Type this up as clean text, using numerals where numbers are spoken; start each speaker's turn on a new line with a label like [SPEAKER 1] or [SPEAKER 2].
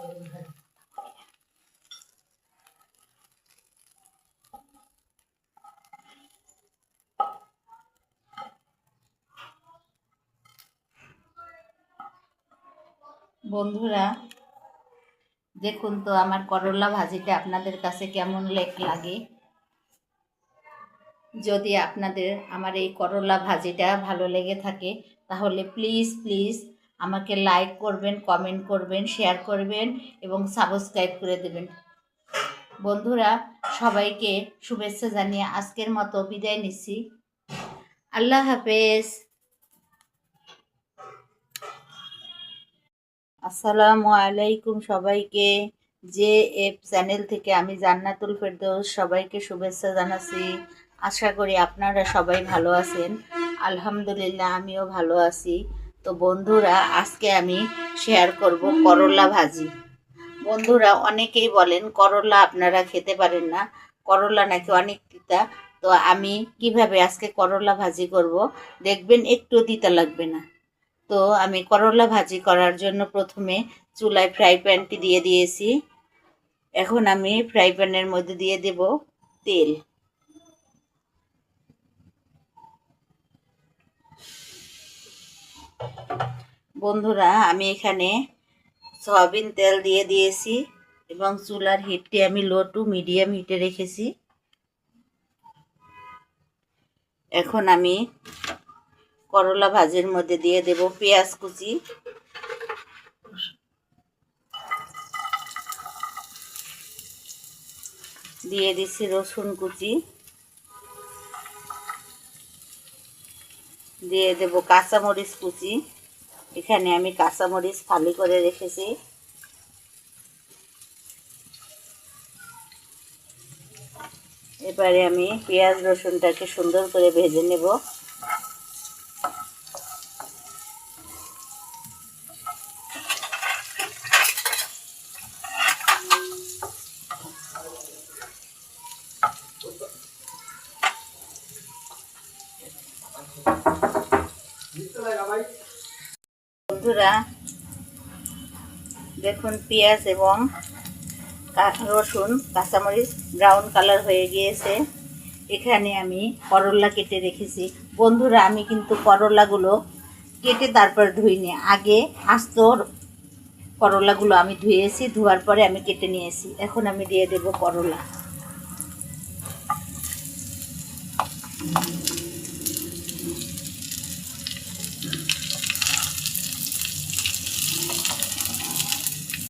[SPEAKER 1] বন্ধুরা দেখুন তো আমার করলা ভাজিটা আপনাদের কাছে কেমন লাগে। যদি আপনাদের আমার এই করলা ভাজিটা ভালো লেগে থাকে তাহলে প্লিজ প্লিজ আমাকে লাইক করবেন, কমেন্ট করবেন, শেয়ার করবেন এবং সাবস্ক্রাইব করে দেবেন। বন্ধুরা সবাইকে শুভেচ্ছা জানিয়ে আজকের মতো বিদায় নিচ্ছি। আল্লাহ হাফেজ। আসসালামু আলাইকুম সবাইকে। যে এফ চ্যানেল থেকে আমি জান্নাতুল ফেরদৌস সবাইকে শুভেচ্ছা জানাচ্ছি। আশা করি আপনারা সবাই ভালো আছেন। আলহামদুলিল্লাহ আমিও ভালো আছি। তো বন্ধুরা আজকে আমি শেয়ার করব করলা ভাজি। বন্ধুরা অনেকেই বলেন করলা আপনারা খেতে পারেন না, করলা নাকি অনেক তিতা। তো আমি কিভাবে আজকে করলা ভাজি করব দেখবেন, একটু তিতা লাগবে না। তো আমি করলা ভাজি করার জন্য প্রথমে চুলায় ফ্রাই প্যানটি দিয়ে দিয়েছি। এখন আমি ফ্রাই প্যানের মধ্যে দিয়ে দেব তেল। বন্ধুরা আমি এখানে সয়াবিন তেল দিয়ে দিয়েছি এবং চুলার হিটটি আমি লো টু মিডিয়াম হিটে রেখেছি। এখন আমি করলা ভাজির মধ্যে দিয়ে দেব পেঁয়াজ কুচি, দিয়ে দিচ্ছি রসুন কুচি, দিয়ে দেব কাঁচামরিচ কুচি। এখানে আমি কাঁচামরিচ ফালি করে রেখেছি। এবারে আমি পেঁয়াজ রসুনটাকে সুন্দর করে ভেজে নেব। বন্ধুরা দেখুন পেঁয়াজ এবং রসুন কাঁচামরিচ ব্রাউন কালার হয়ে গিয়েছে। এখানে আমি করলা কেটে রেখেছি। বন্ধুরা আমি কিন্তু করলাগুলো কেটে তারপর ধুইনি, আগে আস্ত করলাগুলো আমি ধুয়েছি, ধোয়ার পরে আমি কেটে নিয়েছি। এখন আমি দিয়ে দেব করলা।